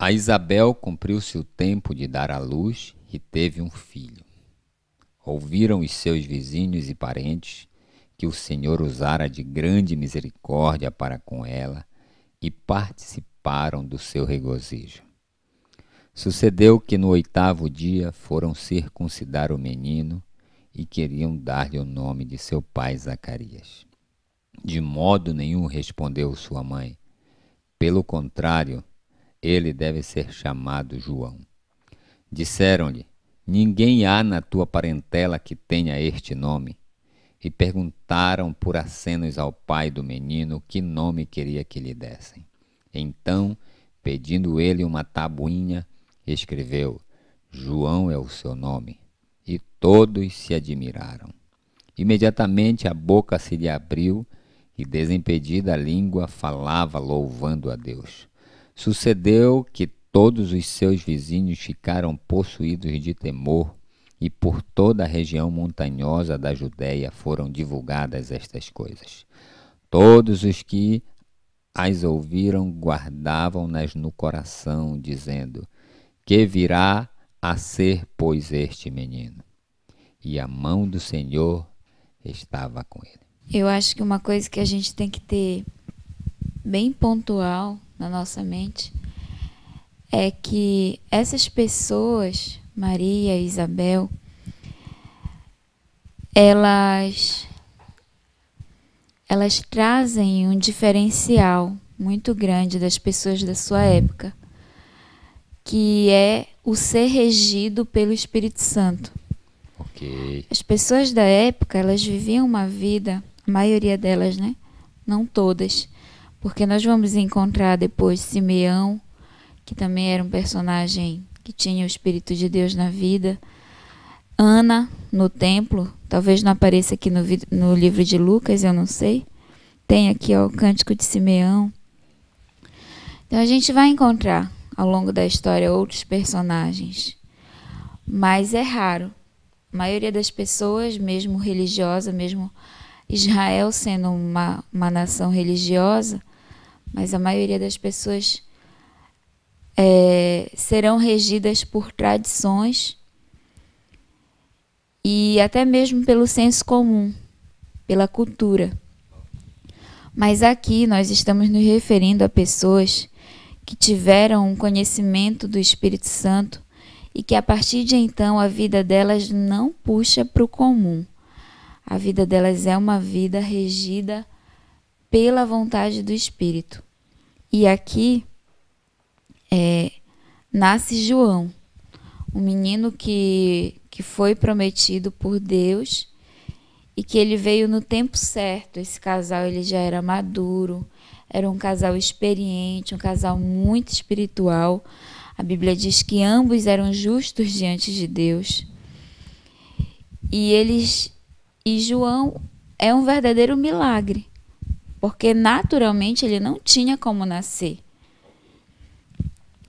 A Isabel cumpriu-se o tempo de dar à luz e teve um filho. Ouviram os seus vizinhos e parentes que o Senhor usara de grande misericórdia para com ela e participaram do seu regozijo. Sucedeu que no 8º dia foram circuncidar o menino e queriam dar-lhe o nome de seu pai Zacarias. De modo nenhum respondeu sua mãe. Pelo contrário, ele deve ser chamado João. Disseram-lhe: ninguém há na tua parentela que tenha este nome. E perguntaram por acenos ao pai do menino que nome queria que lhe dessem. Então, pedindo ele uma tabuinha, escreveu: João é o seu nome. E todos se admiraram. Imediatamente a boca se lhe abriu e, desimpedida a língua, falava louvando a Deus. Sucedeu que todos os seus vizinhos ficaram possuídos de temor, e por toda a região montanhosa da Judéia foram divulgadas estas coisas. Todos os que as ouviram guardavam-nas no coração, dizendo: que virá a ser, pois, este menino? E a mão do Senhor estava com ele. Eu acho que uma coisa que a gente tem que ter bem pontual na nossa mente é que essas pessoas, Maria e Isabel, elas trazem um diferencial muito grande das pessoas da sua época, que é o ser regido pelo Espírito Santo. Okay. As pessoas da época, elas viviam uma vida, a maioria delas, né? Não todas, porque nós vamos encontrar depois Simeão, que também era um personagem que tinha o Espírito de Deus na vida. Ana, no templo, talvez não apareça aqui no livro de Lucas, eu não sei. Tem aqui ó, o Cântico de Simeão. Então a gente vai encontrar ao longo da história outros personagens, mas é raro. A maioria das pessoas, mesmo religiosa, mesmo Israel sendo uma nação religiosa, mas a maioria das pessoas serão regidas por tradições e até mesmo pelo senso comum, pela cultura. Mas aqui nós estamos nos referindo a pessoas que tiveram um conhecimento do Espírito Santo e que a partir de então a vida delas não puxa para o comum. A vida delas é uma vida regida pela vontade do Espírito. E aqui nasce João, um menino que foi prometido por Deus e que ele veio no tempo certo. Esse casal ele já era maduro, era um casal experiente, um casal muito espiritual. A Bíblia diz que ambos eram justos diante de Deus. E João é um verdadeiro milagre, porque naturalmente ele não tinha como nascer.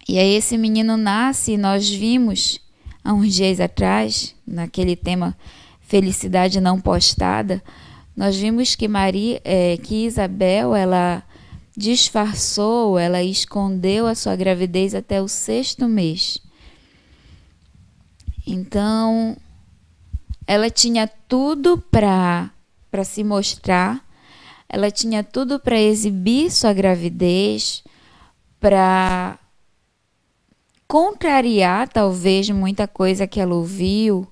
E aí esse menino nasce e nós vimos há uns dias atrás, naquele tema Felicidade Não Postada, nós vimos que que Isabel, ela disfarçou, ela escondeu a sua gravidez até o 6º mês. Então, ela tinha tudo para se mostrar, ela tinha tudo para exibir sua gravidez, para contrariar talvez muita coisa que ela ouviu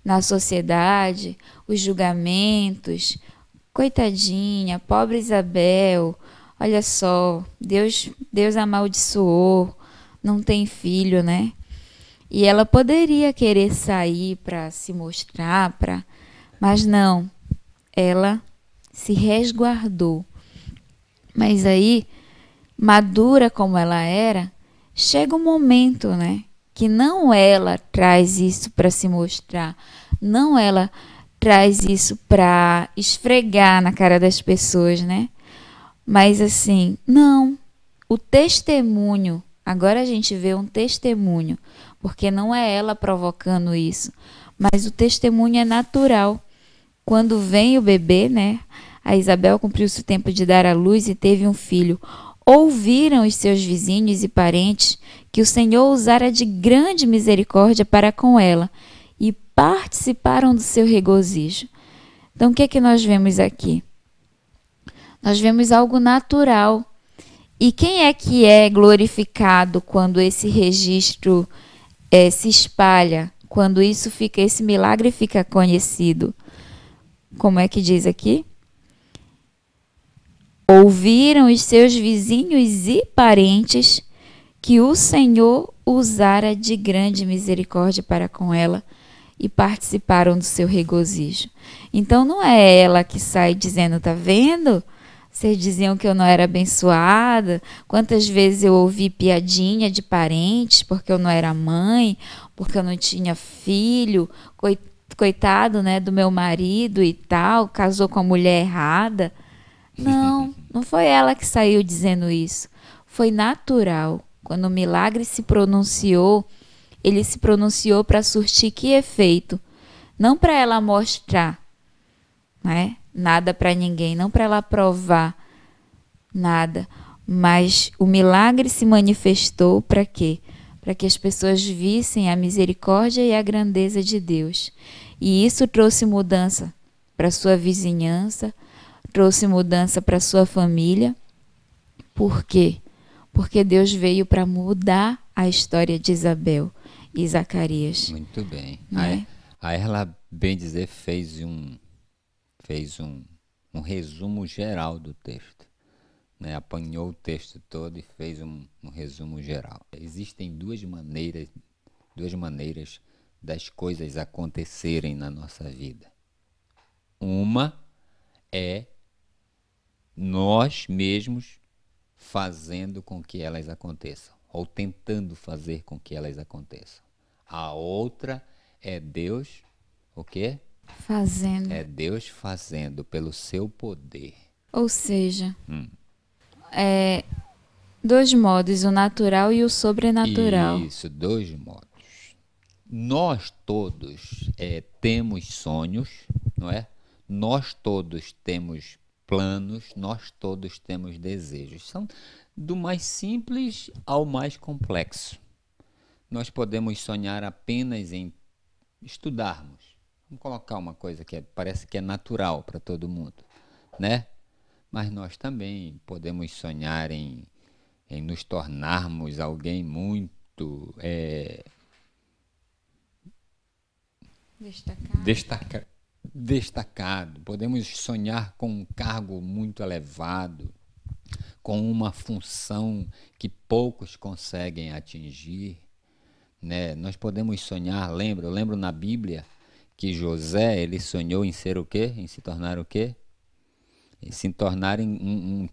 na sociedade, os julgamentos. Coitadinha, pobre Isabel, olha só, Deus amaldiçoou, não tem filho, né? E ela poderia querer sair para se mostrar, mas não, ela se resguardou. Mas aí, madura como ela era, chega um momento, né, que não ela traz isso para se mostrar, não ela traz isso para esfregar na cara das pessoas, né? Mas assim, não, o testemunho, agora a gente vê um testemunho, porque não é ela provocando isso, mas o testemunho é natural. Quando vem o bebê, né? A Isabel cumpriu-se o tempo de dar à luz e teve um filho. Ouviram os seus vizinhos e parentes que o Senhor usara de grande misericórdia para com ela e participaram do seu regozijo. Então, o que é que nós vemos aqui? Nós vemos algo natural. E quem é que é glorificado quando esse registro se espalha, quando esse milagre fica conhecido? Como é que diz aqui? Ouviram os seus vizinhos e parentes que o Senhor usara de grande misericórdia para com ela e participaram do seu regozijo. Então não é ela que sai dizendo, tá vendo? Vocês diziam que eu não era abençoada. Quantas vezes eu ouvi piadinha de parentes porque eu não era mãe, porque eu não tinha filho, coitado, né, do meu marido e tal, casou com a mulher errada. Não foi ela que saiu dizendo isso. Foi natural. Quando o milagre se pronunciou, ele se pronunciou para surtir que efeito? Não para ela mostrar, né, nada para ninguém, não para ela provar nada, mas o milagre se manifestou para quê? Para que as pessoas vissem a misericórdia e a grandeza de Deus. E isso trouxe mudança para sua vizinhança, trouxe mudança para sua família. Por quê? Porque Deus veio para mudar a história de Isabel e Zacarias. Muito bem. Né? Aí ela, bem dizer, fez um resumo geral do texto. Né? Apanhou o texto todo e fez um resumo geral. Existem duas maneiras das coisas acontecerem na nossa vida. Uma é nós mesmos fazendo com que elas aconteçam, ou tentando fazer com que elas aconteçam. A outra é Deus, o quê? Fazendo. É Deus fazendo pelo seu poder. Ou seja, dois modos, o natural e o sobrenatural. Isso, dois modos. Nós todos temos sonhos, não é? Nós todos temos planos, nós todos temos desejos. São do mais simples ao mais complexo. Nós podemos sonhar apenas em estudarmos. Vamos colocar uma coisa que parece que é natural para todo mundo, né? Mas nós também podemos sonhar em nos tornarmos alguém muito destacado. Podemos sonhar com um cargo muito elevado, com uma função que poucos conseguem atingir, né? Nós podemos sonhar, eu lembro na Bíblia que José, ele sonhou em ser o quê? Em se tornar o quê? Em se tornar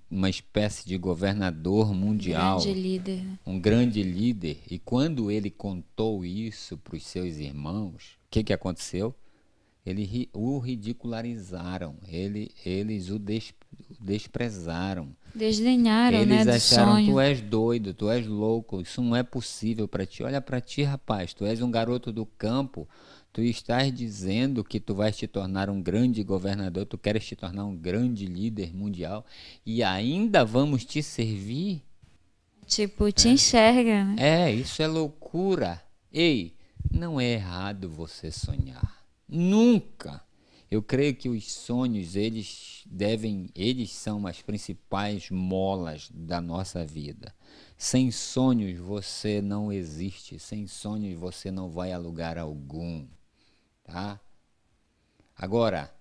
uma espécie de governador mundial. Grande líder. Um grande líder. E quando ele contou isso para os seus irmãos, o que aconteceu? Eles o ridicularizaram, eles o desprezaram. Desdenharam, eles né, acharam, do sonho. tu és doido, tu és louco, isso não é possível para ti. Olha para ti, rapaz, tu és um garoto do campo, tu estás dizendo que tu vais te tornar um grande governador, tu queres te tornar um grande líder mundial e ainda vamos te servir? Tipo, te enxerga, né? Isso é loucura. Ei, não é errado você sonhar. Nunca. Eu creio que os sonhos, eles são as principais molas da nossa vida. Sem sonhos você não existe, sem sonhos você não vai a lugar algum, tá? Agora,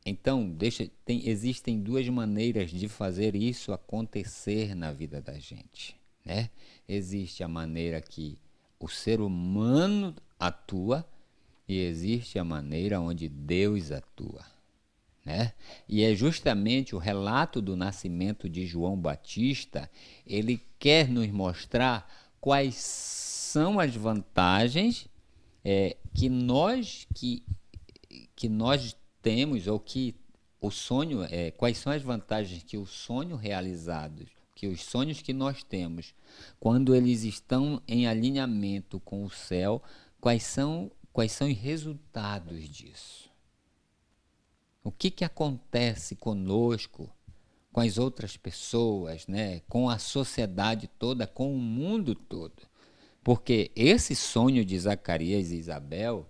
então, existem duas maneiras de fazer isso acontecer na vida da gente, né? Existe a maneira que o ser humano atua, e existe a maneira onde Deus atua, né? E é justamente o relato do nascimento de João Batista, ele quer nos mostrar quais são as vantagens que nós temos, ou que o sonho, quais são as vantagens que o sonho realizado, que os sonhos que nós temos, quando eles estão em alinhamento com o céu, quais são os resultados disso? O que acontece conosco com as outras pessoas, né? Com a sociedade toda, com o mundo todo. Porque esse sonho de Zacarias e Isabel,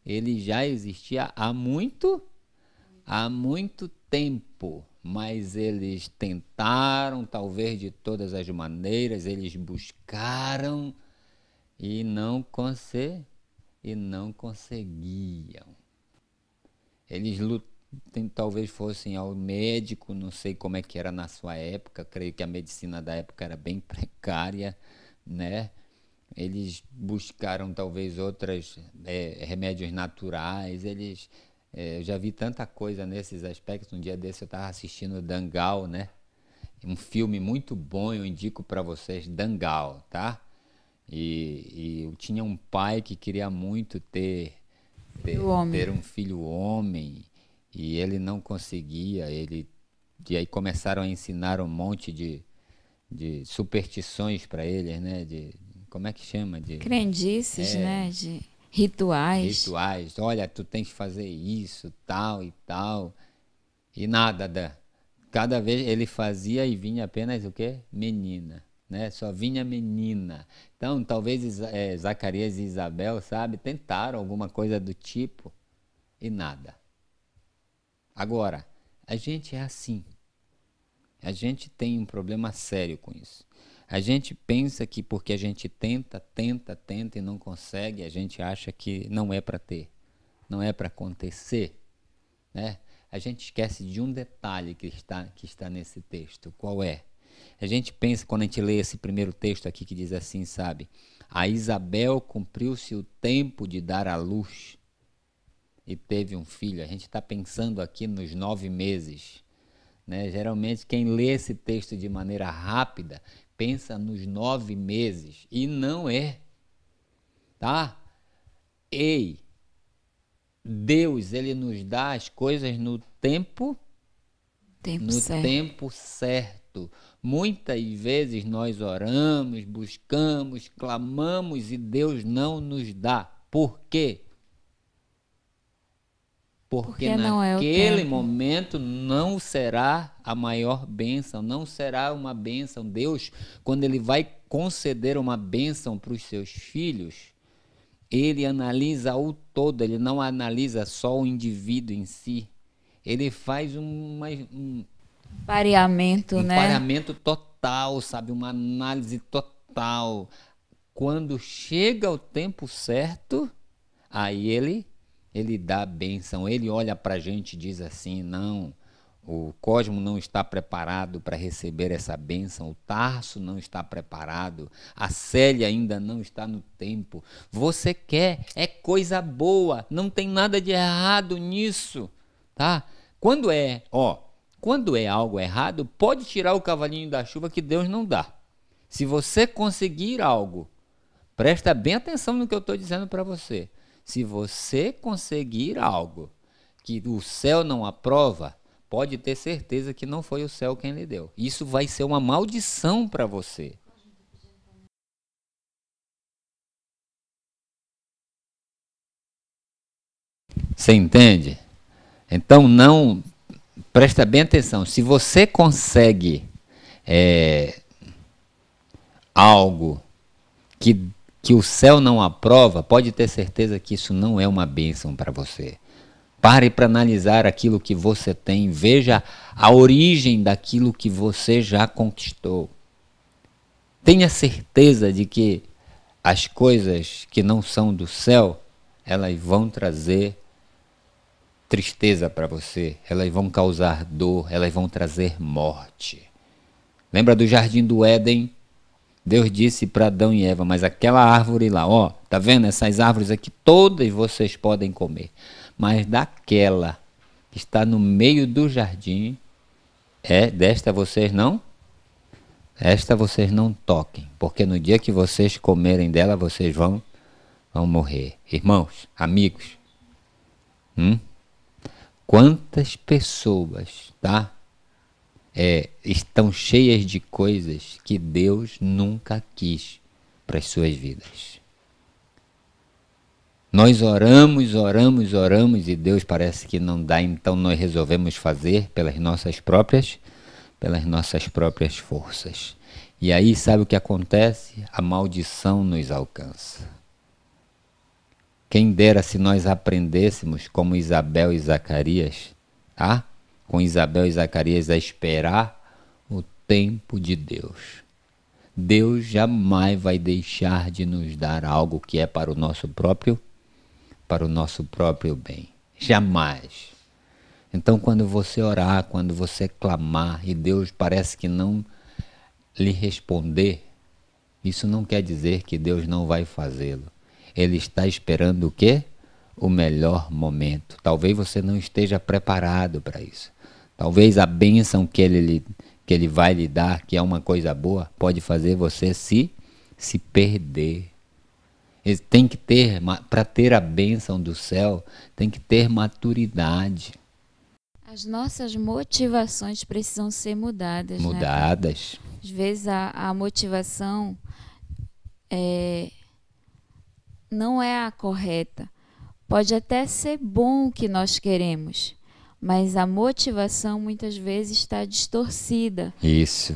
ele já existia há muito tempo, mas eles tentaram, talvez de todas as maneiras, eles buscaram e não conseguiam. Eles talvez fossem ao médico, não sei como é que era na sua época, creio que a medicina da época era bem precária, né? Eles buscaram talvez outros remédios naturais, eu já vi tanta coisa nesses aspectos. Um dia desse eu estava assistindo Dangal, né? Um filme muito bom, eu indico para vocês, Dangal, tá? E eu tinha um pai que queria muito ter um filho homem, e ele não conseguia. E aí começaram a ensinar um monte de superstições para eles, né? Como é que chama? Crendices, né? De rituais. Rituais. Olha, tu tens que fazer isso, tal e tal. E nada. Cada vez ele fazia e vinha apenas o quê? Menina. Né? Só vinha menina. Então, talvez Zacarias e Isabel, sabe, tentaram alguma coisa do tipo e nada. Agora, a gente é assim. A gente tem um problema sério com isso. A gente pensa que porque a gente tenta e não consegue, a gente acha que não é para ter, não é para acontecer, né? A gente esquece de um detalhe que está nesse texto. Qual é? A gente pensa, quando a gente lê esse primeiro texto aqui que diz assim, sabe? A Isabel cumpriu-se o tempo de dar à luz e teve um filho. A gente está pensando aqui nos 9 meses, né? Geralmente quem lê esse texto de maneira rápida pensa nos 9 meses, e não é, tá? Ei, Deus, ele nos dá as coisas no tempo certo. Muitas vezes nós oramos, buscamos, clamamos e Deus não nos dá. Por quê? Porque naquele momento não será a maior bênção, não será uma bênção. Deus, quando ele vai conceder uma bênção para os seus filhos, ele analisa o todo, ele não analisa só o indivíduo em si. Ele faz um pareamento, né? Pareamento total, sabe? Uma análise total. Quando chega o tempo certo, aí ele dá a bênção. Ele olha para a gente e diz assim, não, o cosmo não está preparado para receber essa bênção, o Tarso não está preparado, a Célia ainda não está no tempo. Você quer, é coisa boa, não tem nada de errado nisso, tá? Quando é algo errado, pode tirar o cavalinho da chuva que Deus não dá. Se você conseguir algo, presta bem atenção no que eu estou dizendo para você. Se você conseguir algo que o céu não aprova, pode ter certeza que não foi o céu quem lhe deu. Isso vai ser uma maldição para você. Você entende? Então não, presta bem atenção. Se você consegue algo que o céu não aprova, pode ter certeza que isso não é uma bênção para você. Pare para analisar aquilo que você tem, veja a origem daquilo que você já conquistou. Tenha certeza de que as coisas que não são do céu, elas vão trazer tristeza para você, elas vão causar dor, elas vão trazer morte. Lembra do jardim do Éden? Deus disse para Adão e Eva, mas aquela árvore lá, ó, tá vendo? Essas árvores aqui, todas vocês podem comer. Mas daquela que está no meio do jardim, desta vocês não toquem, porque no dia que vocês comerem dela, vocês vão morrer. Irmãos, amigos, quantas pessoas, tá? Estão cheias de coisas que Deus nunca quis para as suas vidas. Nós oramos e Deus parece que não dá, então nós resolvemos fazer pelas nossas próprias pelas nossas próprias forças. E aí, sabe o que acontece? A maldição nos alcança. Quem dera se nós aprendêssemos como Isabel e Zacarias, tá? Com Isabel e Zacarias, a esperar o tempo de Deus. Deus jamais vai deixar de nos dar algo que é para o nosso próprio bem. Jamais. Então, quando você orar, quando você clamar e Deus parece que não lhe responder, isso não quer dizer que Deus não vai fazê-lo. Ele está esperando o quê? O melhor momento. Talvez você não esteja preparado para isso. Talvez a bênção que ele vai lhe dar, que é uma coisa boa, pode fazer você se perder. Ele tem que ter, para ter a bênção do céu, tem que ter maturidade. As nossas motivações precisam ser mudadas. Mudadas. Né? Às vezes a motivação não é a correta. Pode até ser bom o que nós queremos, mas a motivação muitas vezes está distorcida. Isso.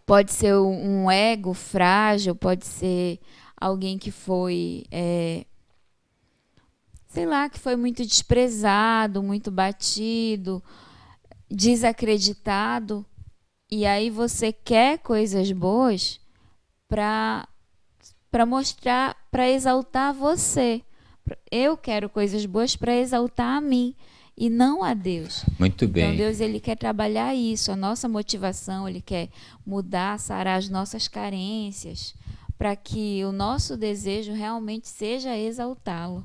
Pode ser um ego frágil, pode ser alguém que foi, que foi muito desprezado, muito batido, desacreditado. E aí você quer coisas boas para mostrar, para exaltar você. Eu quero coisas boas para exaltar a mim e não a Deus. Muito bem. Então Deus, ele quer trabalhar isso, a nossa motivação, ele quer mudar, sarar as nossas carências, para que o nosso desejo realmente seja exaltá-lo.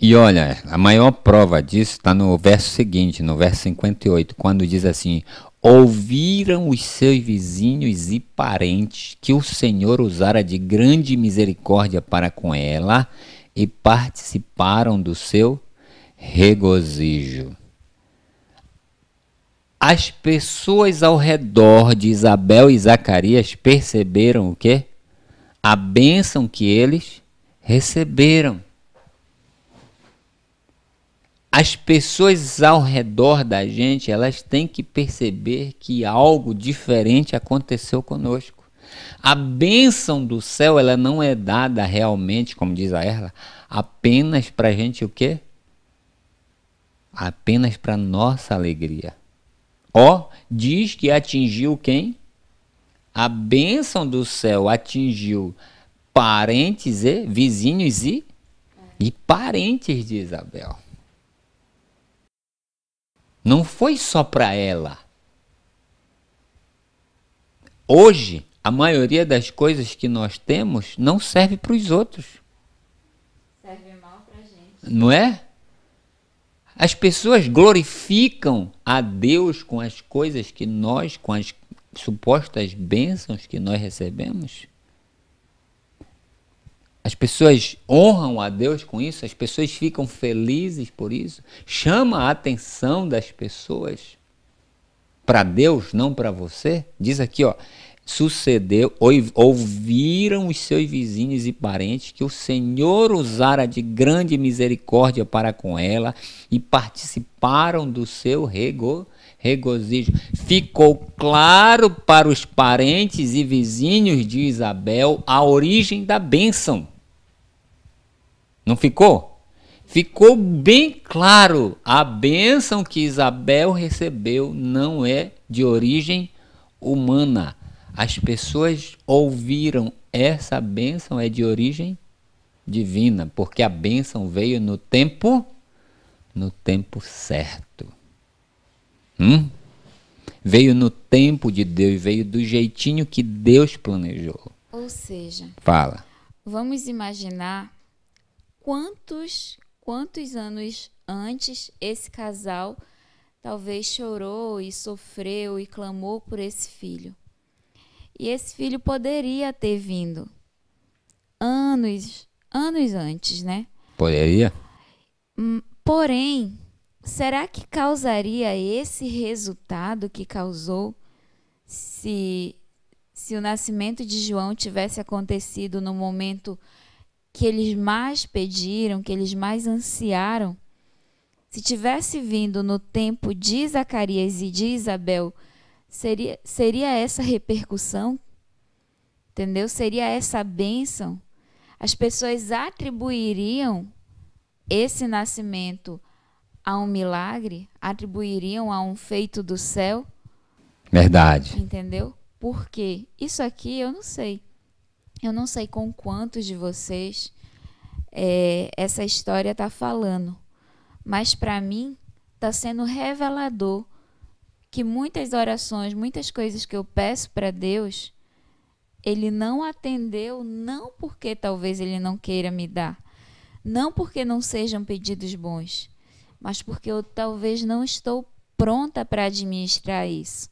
E olha, a maior prova disso está no verso seguinte, no verso 58, quando diz assim: ouviram os seus vizinhos e parentes que o Senhor usara de grande misericórdia para com ela e participaram do seu regozijo. As pessoas ao redor de Isabel e Zacarias perceberam o quê? A bênção que eles receberam. As pessoas ao redor da gente, elas têm que perceber que algo diferente aconteceu conosco. A bênção do céu, ela não é dada realmente, como diz a Erla, apenas para a gente o quê? Apenas para nossa alegria. Diz que atingiu quem? A bênção do céu atingiu parentes e vizinhos e parentes de Isabel. Não foi só para ela. Hoje, a maioria das coisas que nós temos não serve para os outros. Serve mal para a gente. Não é? As pessoas glorificam a Deus com as coisas que nós, com as supostas bênçãos que nós recebemos. As pessoas honram a Deus com isso, as pessoas ficam felizes por isso. Chama a atenção das pessoas para Deus, não para você. Diz aqui, sucedeu, ouviram os seus vizinhos e parentes que o Senhor usara de grande misericórdia para com ela e participaram do seu regozijo. Ficou claro para os parentes e vizinhos de Isabel a origem da bênção. Não ficou? Ficou bem claro. A bênção que Isabel recebeu não é de origem humana. As pessoas ouviram, essa bênção é de origem divina, porque a bênção veio no tempo certo. Veio no tempo de Deus, veio do jeitinho que Deus planejou. Ou seja, fala. Vamos imaginar quantos anos antes esse casal talvez chorou e sofreu e clamou por esse filho. E esse filho poderia ter vindo anos antes, né? Poderia? Porém, será que causaria esse resultado que causou se o nascimento de João tivesse acontecido no momento que eles mais pediram, que eles mais ansiaram? Se tivesse vindo no tempo de Zacarias e de Isabel, seria essa repercussão? Entendeu? Seria essa bênção? As pessoas atribuiriam esse nascimento a um milagre? Atribuiriam a um feito do céu? Verdade. Entendeu? Por quê? Isso aqui eu não sei. Eu não sei com quantos de vocês essa história está falando. Mas para mim está sendo revelador que muitas orações, muitas coisas que eu peço para Deus, Ele não atendeu, não porque talvez Ele não queira me dar, não porque não sejam pedidos bons, mas porque eu talvez não estou pronta para administrar isso.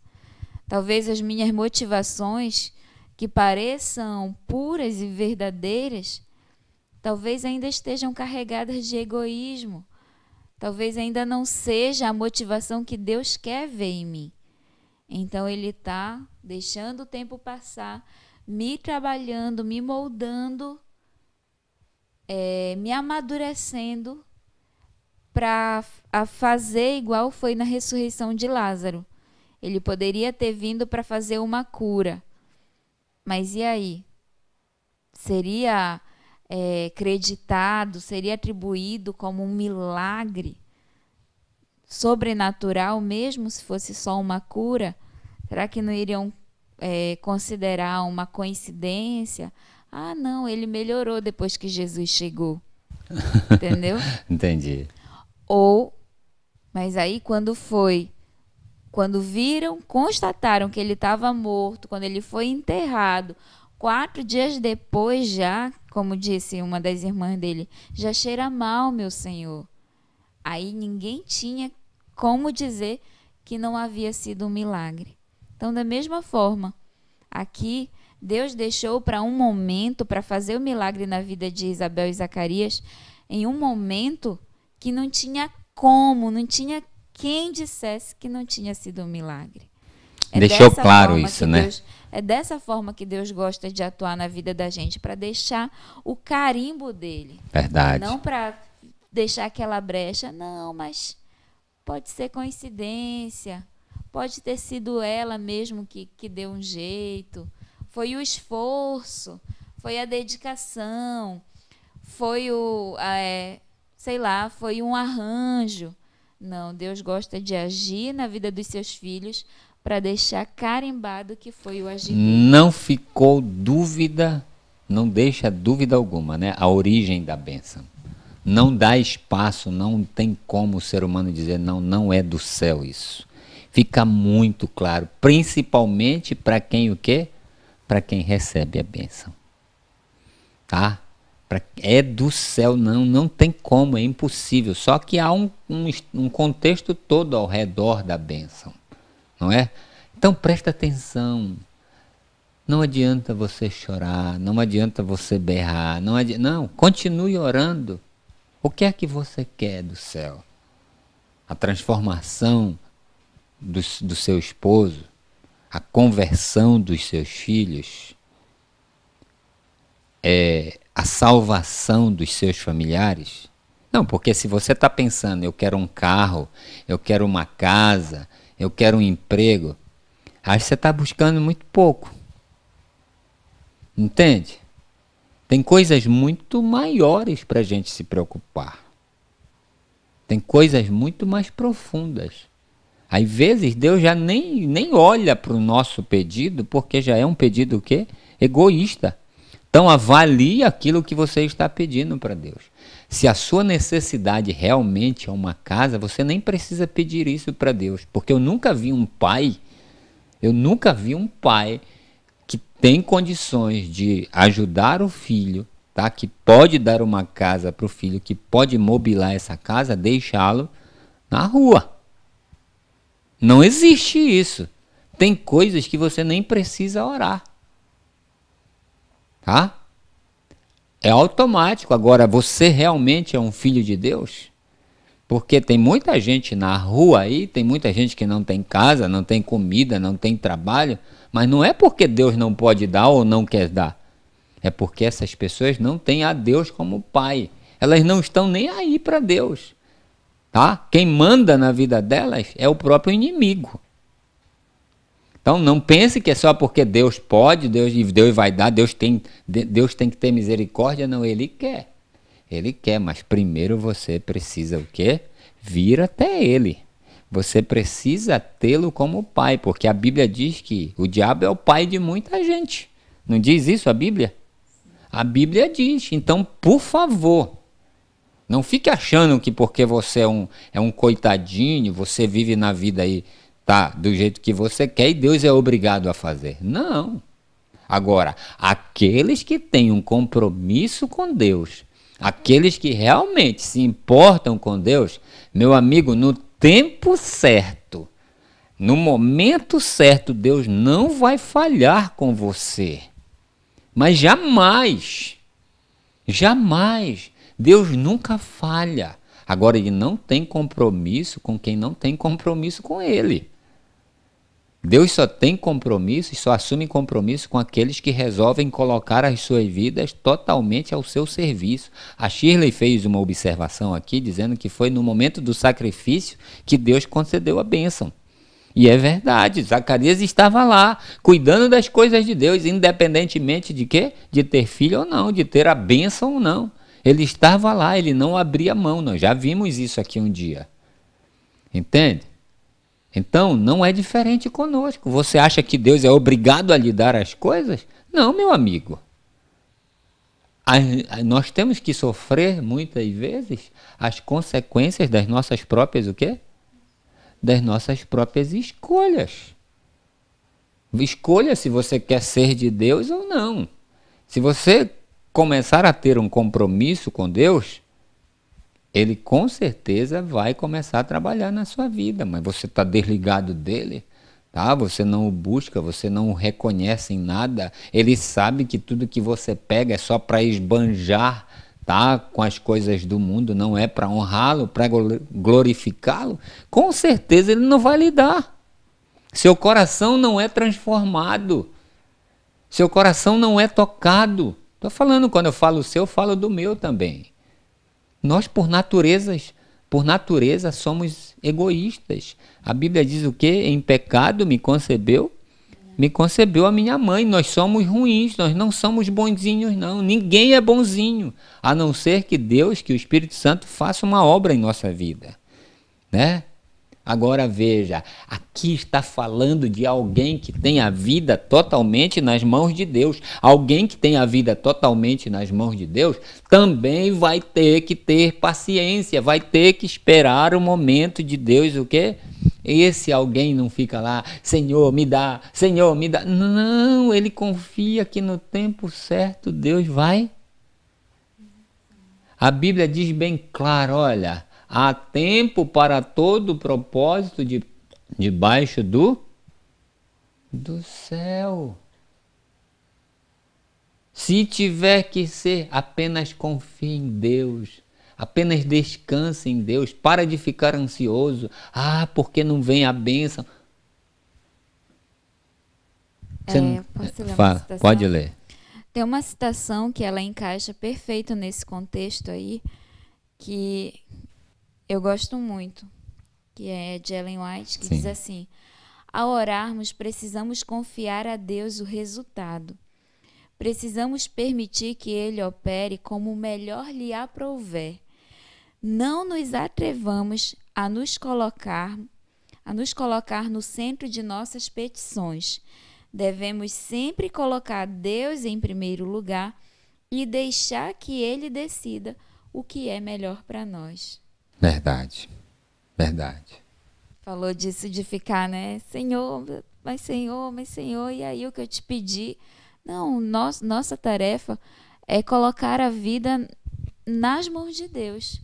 Talvez as minhas motivações, que pareçam puras e verdadeiras, talvez ainda estejam carregadas de egoísmo. Talvez ainda não seja a motivação que Deus quer ver em mim. Então Ele está deixando o tempo passar, me trabalhando, me moldando, me amadurecendo para fazer igual foi na ressurreição de Lázaro. Ele poderia ter vindo para fazer uma cura. Mas e aí? Seria creditado, seria atribuído como um milagre sobrenatural, mesmo se fosse só uma cura? Será que não iriam considerar uma coincidência? Ah, não, ele melhorou depois que Jesus chegou. Entendeu? Entendi. Mas aí quando viram, constataram que ele estava morto, quando ele foi enterrado, 4 dias depois já, como disse uma das irmãs dele, já cheira mal, meu Senhor. Aí ninguém tinha como dizer que não havia sido um milagre. Então, da mesma forma, aqui Deus deixou para um momento, para fazer o milagre na vida de Isabel e Zacarias, em um momento que não tinha como, não tinha quem dissesse que não tinha sido um milagre. Deixou claro isso, né? É dessa forma que Deus gosta de atuar na vida da gente, para deixar o carimbo dele. Verdade. Não para deixar aquela brecha, não, mas pode ser coincidência, pode ter sido ela mesmo que deu um jeito, foi o esforço, foi a dedicação, foi foi um arranjo. Não, Deus gosta de agir na vida dos seus filhos para deixar carimbado que foi o agir dele. Não ficou dúvida, não deixa dúvida alguma, né? A origem da bênção. Não dá espaço, não tem como o ser humano dizer não é do céu isso. Fica muito claro, principalmente para quem o quê? Para quem recebe a bênção. Tá? É do céu, não tem como, é impossível. Só que há um contexto todo ao redor da bênção, não é? Então presta atenção. Não adianta você chorar, não adianta você berrar, não, continue orando. O que é que você quer do céu? A transformação do seu esposo, a conversão dos seus filhos, a salvação dos seus familiares? Não, porque se você está pensando, eu quero um carro, eu quero uma casa, eu quero um emprego, aí você está buscando muito pouco. Entende? Tem coisas muito maiores para a gente se preocupar. Tem coisas muito mais profundas. Às vezes Deus já nem olha para o nosso pedido, porque já é um pedido o quê? Egoísta. Então avalie aquilo que você está pedindo para Deus. Se a sua necessidade realmente é uma casa, você nem precisa pedir isso para Deus. Porque eu nunca vi um pai que tem condições de ajudar o filho, tá? Que pode dar uma casa para o filho, que pode mobilar essa casa, deixá-lo na rua. Não existe isso. Tem coisas que você nem precisa orar. Tá? É automático. Agora, você realmente é um filho de Deus? Porque tem muita gente na rua aí, tem muita gente que não tem casa, não tem comida, não tem trabalho, mas não é porque Deus não pode dar ou não quer dar. É porque essas pessoas não têm a Deus como pai. Elas não estão nem aí para Deus. tá? Quem manda na vida delas é o próprio inimigo. Então não pense que é só porque Deus pode, Deus vai dar, Deus tem que ter misericórdia. Não, Ele quer. Ele quer, mas primeiro você precisa o quê? Vir até Ele. Você precisa tê-lo como pai, porque a Bíblia diz que o diabo é o pai de muita gente. Não diz isso a Bíblia? A Bíblia diz. Então, por favor, não fique achando que porque você é um coitadinho, você vive na vida aí, tá, do jeito que você quer e Deus é obrigado a fazer. Não. Agora, aqueles que têm um compromisso com Deus, aqueles que realmente se importam com Deus, meu amigo, no tempo certo, no momento certo, Deus não vai falhar com você. Mas jamais, jamais, Deus nunca falha. Agora, Ele não tem compromisso com quem não tem compromisso com Ele. Deus só tem compromisso e só assume compromisso com aqueles que resolvem colocar as suas vidas totalmente ao seu serviço. A Shirley fez uma observação aqui, dizendo que foi no momento do sacrifício que Deus concedeu a bênção. E é verdade, Zacarias estava lá, cuidando das coisas de Deus, independentemente de quê? De ter filho ou não, de ter a bênção ou não. Ele estava lá, ele não abria mão, nós já vimos isso aqui um dia. Entende? Então, não é diferente conosco. Você acha que Deus é obrigado a lhe dar as coisas? Não, meu amigo. Nós temos que sofrer, muitas vezes, as consequências das nossas próprias, o quê? Das nossas próprias escolhas. Escolha se você quer ser de Deus ou não. Se você começar a ter um compromisso com Deus, Ele com certeza vai começar a trabalhar na sua vida, mas você está desligado dele, tá? Você não o busca, você não o reconhece em nada. Ele sabe que tudo que você pega é só para esbanjar, tá? Com as coisas do mundo, não é para honrá-lo, para glorificá-lo. Com certeza ele não vai lhe dar. Seu coração não é transformado, seu coração não é tocado. Estou falando, quando eu falo o seu, eu falo do meu também. Nós, por natureza, somos egoístas. A Bíblia diz o quê? Em pecado me concebeu a minha mãe. Nós somos ruins, nós não somos bonzinhos, não. Ninguém é bonzinho, a não ser que Deus, que o Espírito Santo faça uma obra em nossa vida, né? Agora veja, aqui está falando de alguém que tem a vida totalmente nas mãos de Deus. Alguém que tem a vida totalmente nas mãos de Deus também vai ter que ter paciência, vai ter que esperar o momento de Deus, o quê? Esse alguém não fica lá, Senhor, me dá, Senhor, me dá. Não, ele confia que no tempo certo Deus vai. A Bíblia diz bem claro, olha, há tempo para todo propósito debaixo do céu. Se tiver que ser, apenas confie em Deus. Apenas descanse em Deus. Para de ficar ansioso. Porque não vem a bênção. Posso ler uma Fala, citação? pode ler. Tem uma citação que ela encaixa perfeito nesse contexto aí, que eu gosto muito, que é de Ellen White, que diz assim: ao orarmos, precisamos confiar a Deus o resultado. Precisamos permitir que Ele opere como melhor lhe aprouver. Não nos atrevamos a nos colocar no centro de nossas petições. Devemos sempre colocar Deus em primeiro lugar e deixar que Ele decida o que é melhor para nós. Verdade, verdade. Falou disso de ficar, né? Senhor, mas Senhor, e aí o que eu te pedi? Não, nossa tarefa é colocar a vida nas mãos de Deus.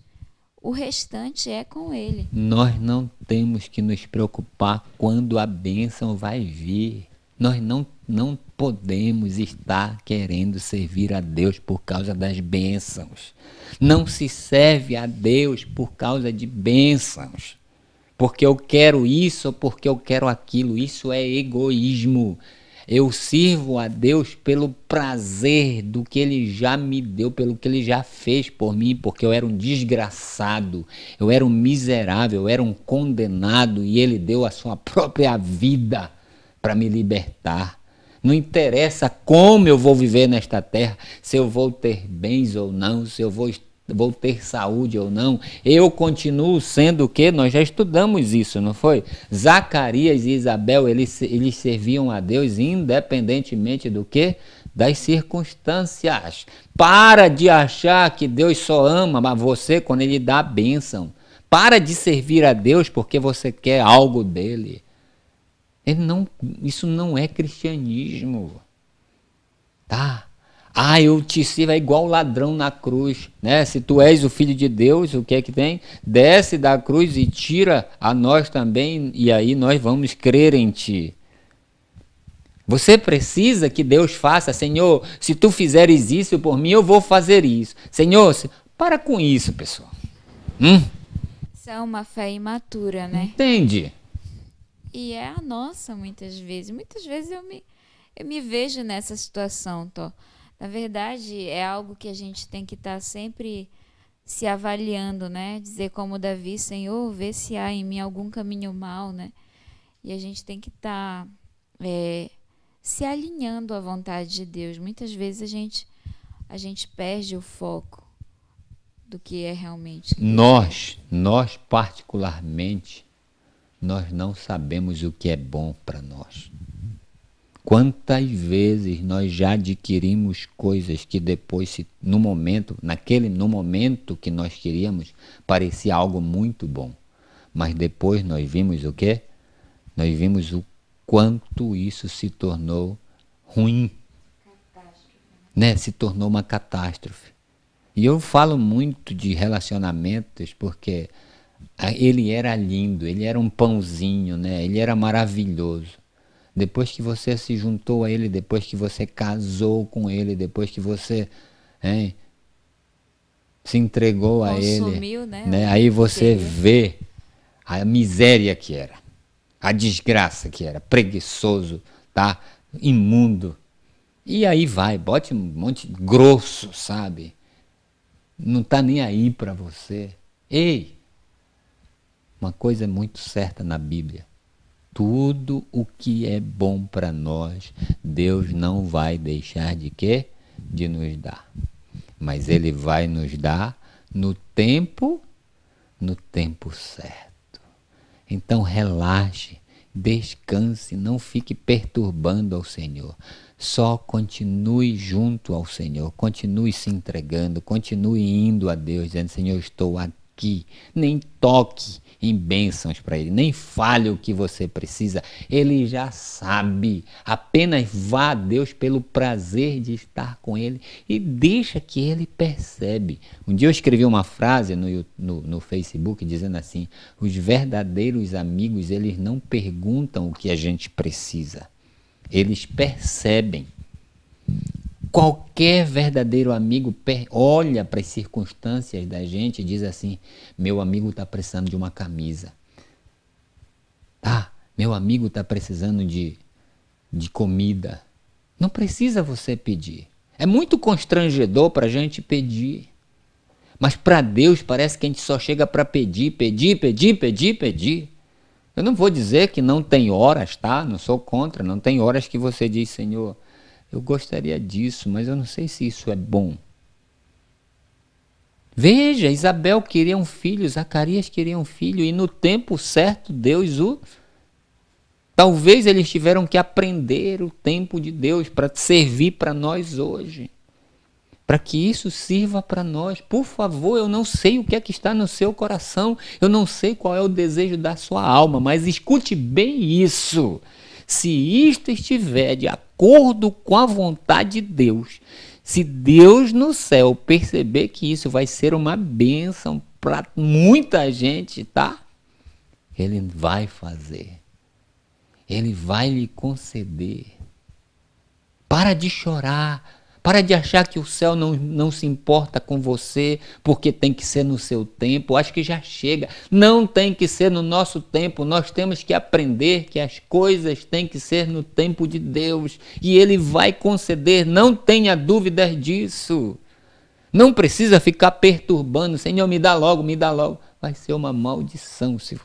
O restante é com Ele. Nós não temos que nos preocupar quando a bênção vai vir. Nós não podemos estar querendo servir a Deus por causa das bênçãos. Não se serve a Deus por causa de bênçãos. Porque eu quero isso ou porque eu quero aquilo. Isso é egoísmo. Eu sirvo a Deus pelo prazer do que Ele já me deu, pelo que Ele já fez por mim, porque eu era um desgraçado, eu era um miserável, eu era um condenado e Ele deu a sua própria vida para me libertar. Não interessa como eu vou viver nesta terra, se eu vou ter bens ou não, se eu vou ter saúde ou não, eu continuo sendo o quê? Nós já estudamos isso, não foi? Zacarias e Isabel, eles serviam a Deus independentemente do quê? Das circunstâncias. Para de achar que Deus só ama você quando Ele dá a bênção. Para de servir a Deus porque você quer algo dele. Isso não é cristianismo. Tá? Eu te sirvo, é igual o ladrão na cruz, né? Se tu és o filho de Deus, o que é que tem? Desce da cruz e tira a nós também, e aí nós vamos crer em ti. Você precisa que Deus faça, Senhor, se tu fizeres isso por mim, eu vou fazer isso. Senhor, para com isso, pessoal. Isso é uma fé imatura, né? Entende? E é a nossa, muitas vezes. Muitas vezes eu me vejo nessa situação, Tó. Na verdade, é algo que a gente tem que estar sempre se avaliando, né? Dizer como Davi, Senhor, vê se há em mim algum caminho mau, né? E a gente tem que estar se alinhando à vontade de Deus. Muitas vezes a gente perde o foco do que é realmente. Nós particularmente, nós não sabemos o que é bom para nós. Quantas vezes nós já adquirimos coisas que depois, no momento que nós queríamos, parecia algo muito bom. Mas depois nós vimos o quê? Nós vimos o quanto isso se tornou ruim. Né? Se tornou uma catástrofe. E eu falo muito de relacionamentos porque ele era lindo, ele era um pãozinho, né? Ele era maravilhoso. Depois que você se juntou a ele, depois que você casou com ele, depois que você se entregou a ele, né? Aí você vê a miséria que era, a desgraça que era, preguiçoso, tá? Imundo. E aí vai, bote um monte grosso, sabe? Não tá nem aí para você. Ei, uma coisa muito certa na Bíblia. Tudo o que é bom para nós, Deus não vai deixar de quê? De nos dar. Mas Ele vai nos dar no tempo certo. Então relaxe, descanse, não fique perturbando ao Senhor. Só continue junto ao Senhor, continue se entregando, continue indo a Deus, dizendo, Senhor, eu estou aqui. Nem toque em bênçãos para Ele, nem fale o que você precisa, Ele já sabe. Apenas vá a Deus pelo prazer de estar com Ele e deixa que Ele percebe. Um dia eu escrevi uma frase no Facebook dizendo assim, os verdadeiros amigos, eles não perguntam o que a gente precisa, eles percebem. Qualquer verdadeiro amigo olha para as circunstâncias da gente e diz assim, meu amigo está precisando de uma camisa. Meu amigo está precisando de comida. Não precisa você pedir. É muito constrangedor para a gente pedir. Mas para Deus parece que a gente só chega para pedir. Eu não vou dizer que não tem horas, tá? Não sou contra. Não tem horas que você diz, Senhor, eu gostaria disso, mas eu não sei se isso é bom. Veja, Isabel queria um filho, Zacarias queria um filho, e no tempo certo Deus talvez eles tiveram que aprender o tempo de Deus para servir para nós hoje. Para que isso sirva para nós. Por favor, eu não sei o que é que está no seu coração, eu não sei qual é o desejo da sua alma, mas escute bem isso. Se isto estiver de acordo com a vontade de Deus, se Deus no céu perceber que isso vai ser uma bênção para muita gente, tá? Ele vai fazer. Ele vai lhe conceder. Para de chorar. Para de achar que o céu não se importa com você, porque tem que ser no seu tempo. Acho que já chega. Não tem que ser no nosso tempo. Nós temos que aprender que as coisas têm que ser no tempo de Deus. E Ele vai conceder, não tenha dúvidas disso. Não precisa ficar perturbando. Senhor, me dá logo, me dá logo. Vai ser uma maldição se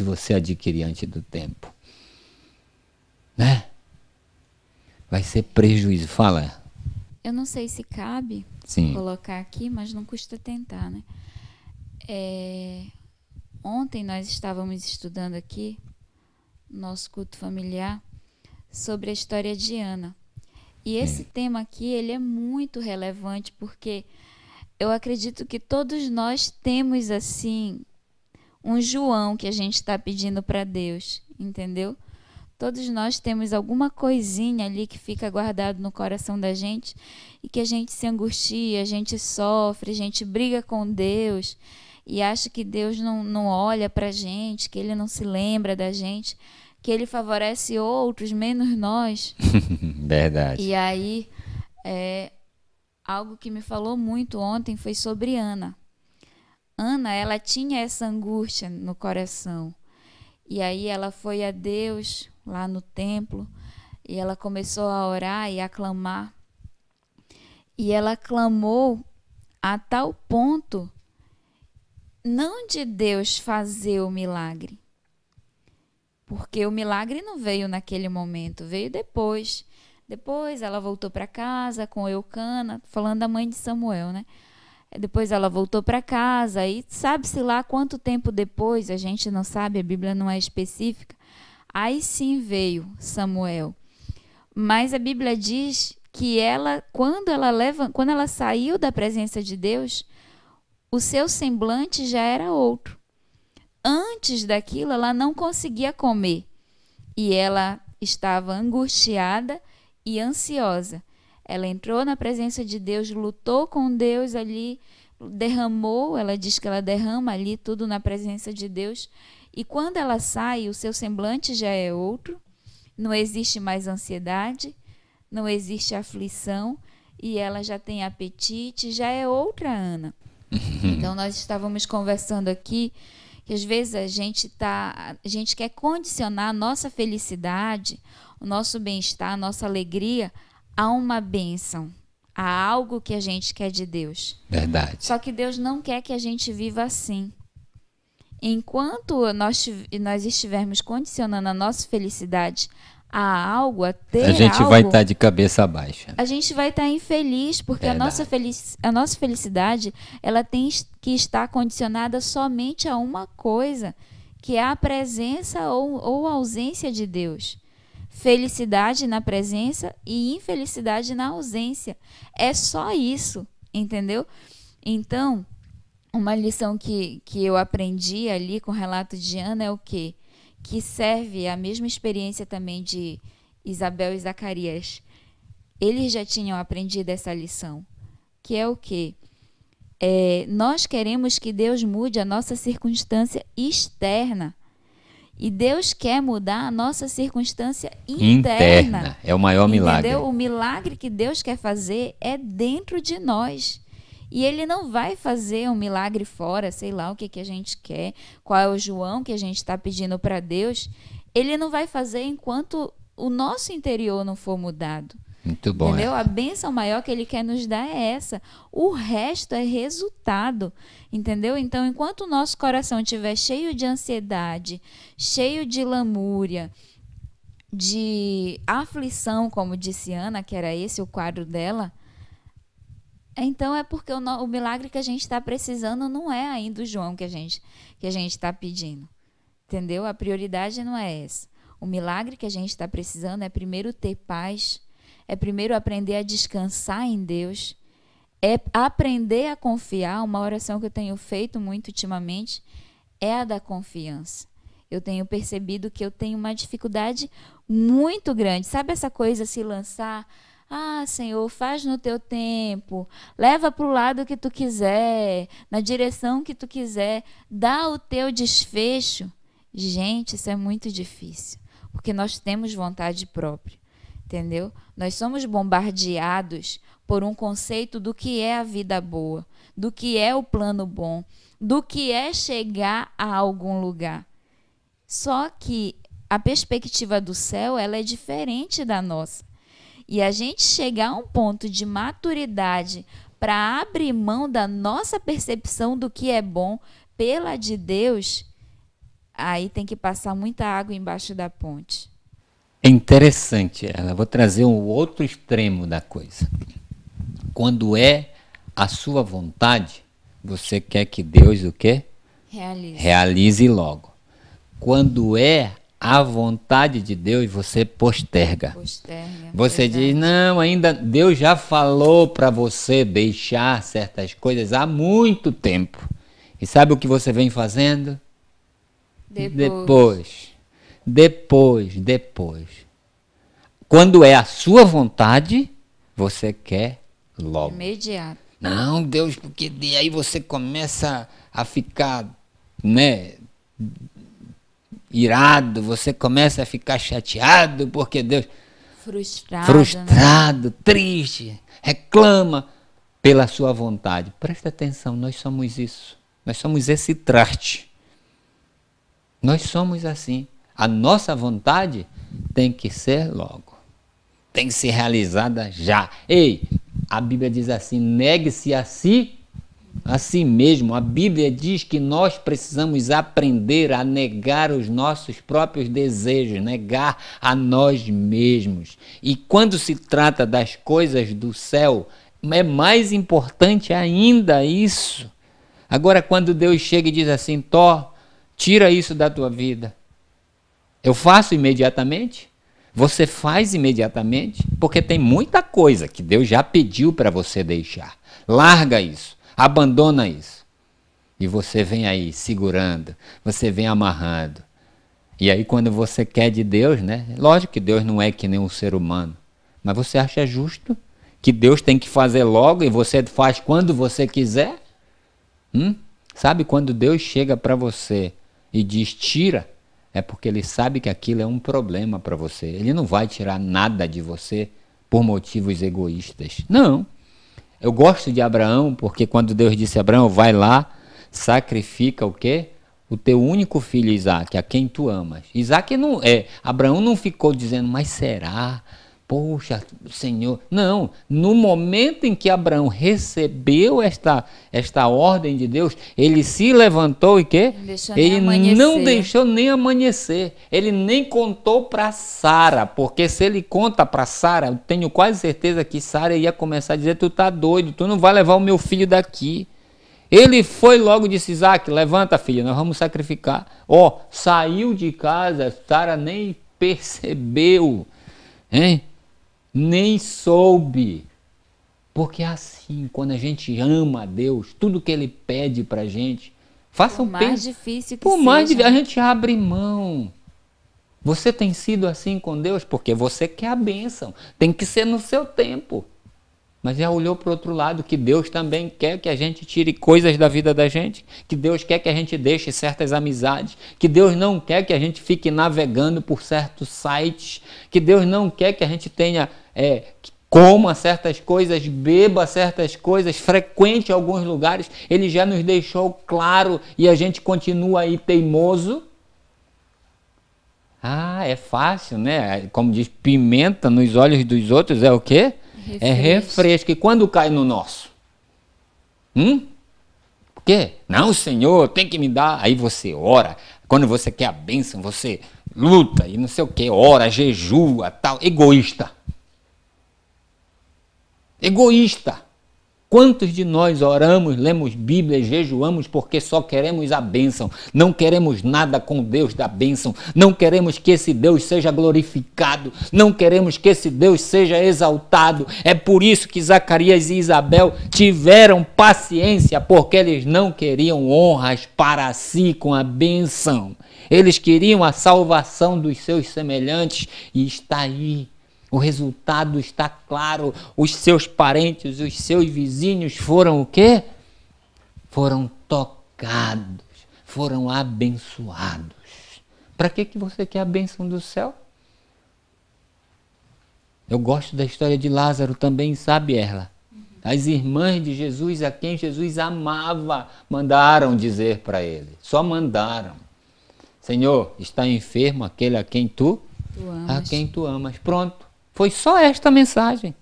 você adquirir antes do tempo. Né? Vai ser prejuízo. Fala. Eu não sei se cabe colocar aqui, mas não custa tentar, né? Ontem nós estávamos estudando aqui, no nosso culto familiar, sobre a história de Ana. E esse tema aqui, ele é muito relevante, porque eu acredito que todos nós temos, assim, um João que a gente está pedindo para Deus, entendeu? Todos nós temos alguma coisinha ali que fica guardado no coração da gente e que a gente se angustia, a gente sofre, a gente briga com Deus e acha que Deus não olha para a gente, que Ele não se lembra da gente, que Ele favorece outros, menos nós. Verdade. E aí, algo que me falou muito ontem foi sobre Ana. Ana, ela tinha essa angústia no coração. E aí ela foi a Deus lá no templo e ela começou a orar e a clamar. E ela clamou a tal ponto, não de Deus fazer o milagre, porque o milagre não veio naquele momento, veio depois. Depois ela voltou para casa com Eucana, falando da mãe de Samuel, né? Depois ela voltou para casa e sabe-se lá quanto tempo depois, a gente não sabe, a Bíblia não é específica. Aí sim veio Samuel. Mas a Bíblia diz que quando ela saiu da presença de Deus, o seu semblante já era outro. Antes daquilo, ela não conseguia comer. E ela estava angustiada e ansiosa. Ela entrou na presença de Deus, lutou com Deus ali, derramou, ela diz que ela derrama ali tudo na presença de Deus. E quando ela sai, o seu semblante já é outro, não existe mais ansiedade, não existe aflição, e ela já tem apetite, já é outra Ana. Então nós estávamos conversando aqui, que às vezes a gente quer condicionar a nossa felicidade, o nosso bem-estar, a nossa alegria, a uma bênção, a algo que a gente quer de Deus. Verdade. Só que Deus não quer que a gente viva assim. Enquanto nós estivermos condicionando a nossa felicidade a algo, a ter algo, a gente vai estar de cabeça baixa. A gente vai estar infeliz, porque a nossa felicidade, ela tem que estar condicionada somente a uma coisa, que é a presença ou a ausência de Deus. Felicidade na presença e infelicidade na ausência. É só isso, entendeu? Então, uma lição que eu aprendi ali com o relato de Ana é o quê? Que serve a mesma experiência também de Isabel e Zacarias. Eles já tinham aprendido essa lição, que é o quê? Nós queremos que Deus mude a nossa circunstância externa. E Deus quer mudar a nossa circunstância interna. É o maior milagre. Entendeu? O milagre que Deus quer fazer é dentro de nós. E Ele não vai fazer um milagre fora, sei lá o que a gente quer, qual é o João que a gente está pedindo para Deus. Ele não vai fazer enquanto o nosso interior não for mudado. Muito bom. Entendeu? A bênção maior que Ele quer nos dar é essa. O resto é resultado. Entendeu? Então, enquanto o nosso coração estiver cheio de ansiedade, cheio de lamúria, de aflição, como disse Ana, que era esse o quadro dela, então é porque o milagre que a gente está precisando não é ainda o João que a gente está pedindo. Entendeu? A prioridade não é essa. O milagre que a gente está precisando é primeiro ter paz, é primeiro aprender a descansar em Deus, é aprender a confiar. Uma oração que eu tenho feito muito ultimamente é a da confiança. Eu tenho percebido que eu tenho uma dificuldade muito grande. Sabe essa coisa, se lançar? Ah, Senhor, faz no teu tempo, leva para o lado que tu quiser, na direção que tu quiser, dá o teu desfecho. Gente, isso é muito difícil, porque nós temos vontade própria. entendeu? Nós somos bombardeados por um conceito do que é a vida boa, do que é o plano bom, do que é chegar a algum lugar. Só que a perspectiva do céu, ela é diferente da nossa. E a gente chegar a um ponto de maturidade para abrir mão da nossa percepção do que é bom pela de Deus, aí tem que passar muita água embaixo da ponte. É interessante ela. Vou trazer um outro extremo da coisa. Quando é a sua vontade, você quer que Deus o quê? Realize logo. Quando é a vontade de Deus, você posterga. Você diz, não, ainda Deus já falou para você deixar certas coisas há muito tempo. E sabe o que você vem fazendo? Depois. Quando é a sua vontade, você quer logo. Imediato. Não, Deus, porque aí você começa a ficar, né, irado, você começa a ficar chateado, porque Deus... Frustrado, né? Triste, reclama pela sua vontade. Presta atenção, nós somos isso. Nós somos esse traste. Nós somos assim. A nossa vontade tem que ser logo. Tem que ser realizada já. Ei, a Bíblia diz assim, negue-se a si mesmo. A Bíblia diz que nós precisamos aprender a negar os nossos próprios desejos, negar a nós mesmos. E quando se trata das coisas do céu, é mais importante ainda isso. Agora, quando Deus chega e diz assim, Tó, tira isso da tua vida. Eu faço imediatamente? Você faz imediatamente? Porque tem muita coisa que Deus já pediu para você deixar. Larga isso. Abandona isso. E você vem aí segurando, você vem amarrando. E aí quando você quer de Deus, né? Lógico que Deus não é que nem um ser humano. Mas você acha justo que Deus tem que fazer logo e você faz quando você quiser? Sabe quando Deus chega para você e diz tira, é porque Ele sabe que aquilo é um problema para você. Ele não vai tirar nada de você por motivos egoístas. Não. Eu gosto de Abraão porque quando Deus disse a Abraão, vai lá, sacrifica o quê? O teu único filho Isaque, a quem tu amas. Isaque não é. Abraão não ficou dizendo, mas será? Poxa, Senhor. Não, no momento em que Abraão recebeu esta ordem de Deus, ele se levantou e quê? Ele não deixou nem amanhecer. Ele nem contou para Sara, porque se ele conta para Sara, eu tenho quase certeza que Sara ia começar a dizer, tu tá doido, tu não vai levar o meu filho daqui. Ele foi logo e disse, Isaque, levanta filha, nós vamos sacrificar. Saiu de casa, Sara nem percebeu, hein? Nem soube, porque assim, quando a gente ama a Deus, tudo que Ele pede pra gente, faça um mais difícil que por mais seja, a gente abre mão. Você tem sido assim com Deus porque você quer a bênção, tem que ser no seu tempo. Mas já olhou para o outro lado que Deus também quer que a gente tire coisas da vida da gente, que Deus quer que a gente deixe certas amizades, que Deus não quer que a gente fique navegando por certos sites, que Deus não quer que a gente tenha, coma certas coisas, beba certas coisas, frequente alguns lugares. Ele já nos deixou claro e a gente continua aí teimoso. É fácil, né? Como diz, pimenta nos olhos dos outros é o quê? É refresco. E quando cai no nosso? Por quê? Não, Senhor, tem que me dar. Aí você ora. Quando você quer a bênção, você luta e não sei o quê. Ora, jejua, tal. Egoísta. Quantos de nós oramos, lemos Bíblia, jejuamos porque só queremos a bênção, não queremos nada com Deus da bênção, não queremos que esse Deus seja glorificado, não queremos que esse Deus seja exaltado. É por isso que Zacarias e Isabel tiveram paciência, porque eles não queriam honras para si com a bênção, eles queriam a salvação dos seus semelhantes e está aí. O resultado está claro, os seus parentes, os seus vizinhos foram o quê? Foram tocados, foram abençoados. Para que você quer a bênção do céu? Eu gosto da história de Lázaro também, sabe, Erla? As irmãs de Jesus, a quem Jesus amava, mandaram dizer para ele. Só mandaram. Senhor, está enfermo aquele a quem tu amas. A quem tu amas. Pronto. Foi só esta mensagem.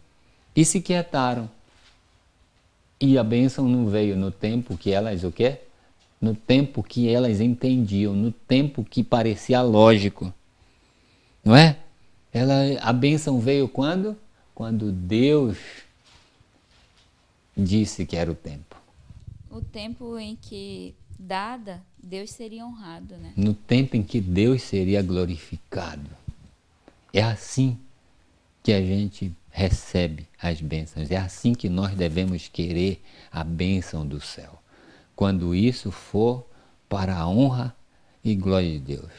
E se quietaram. E a bênção não veio no tempo que elas o quê? No tempo que elas entendiam, no tempo que parecia lógico. Não é? A bênção veio quando? Quando Deus disse que era o tempo. O tempo em que dada, Deus seria honrado, né? No tempo em que Deus seria glorificado. É assim que a gente recebe as bênçãos. É assim que nós devemos querer a bênção do céu. Quando isso for para a honra e glória de Deus.